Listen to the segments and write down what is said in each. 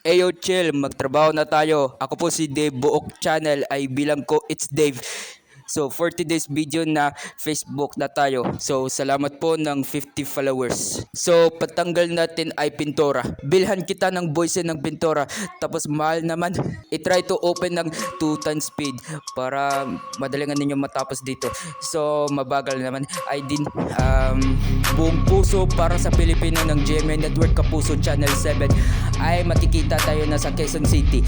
Eyo chill, magtrabaho na tayo. Ako po si Dave Buok Channel ay bilang ko It's Dave. So for today's video na Facebook na tayo. So salamat po ng 50 followers. So patanggal natin ay pintura. Bilhan kita ng voice ng pintura. Tapos mahal naman. I-try to open ng 2 times speed para madalingan ninyo matapos dito. So mabagal naman. I din buong puso para sa Pilipino ng GMA Network Kapuso Channel 7 ay makikita tayo na sa Quezon City.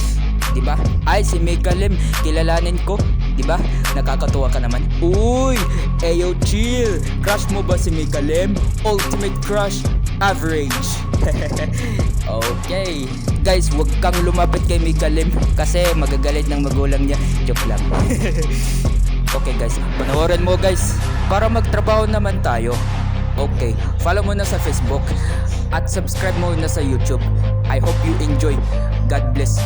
Diba? Ay si Mika Lim, kilalanin ko. Diba? Nakakatuwa ka naman. Uy! Eyo chill! Crush mo ba si Mika Lim? Ultimate crush average. Okay. Guys, wag kang lumapit kay Mika Lim kasi magagalit ng magulang niya. Joke lang. Okay guys, panoorin mo guys para magtrabaho naman tayo. Okay, follow mo na sa Facebook at subscribe mo na sa YouTube. I hope you enjoy. God bless.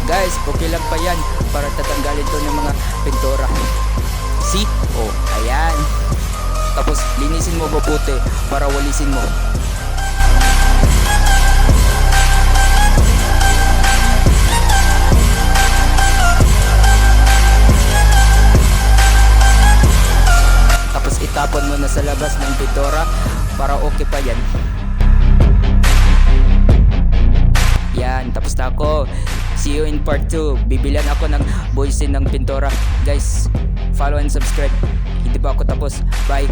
Guys, okay lang pa yan para tatanggalin to ng mga pintura. See? Oh, ayan. Tapos linisin mo mabuti para walisin mo. Tapos itapon mo na sa labas ng pintura para okay pa yan. Yan, tapos na ako. See you in part 2. Bibilian ako ng voice ng pintura. Guys, follow and subscribe. Hindi pa ako tapos. Bye.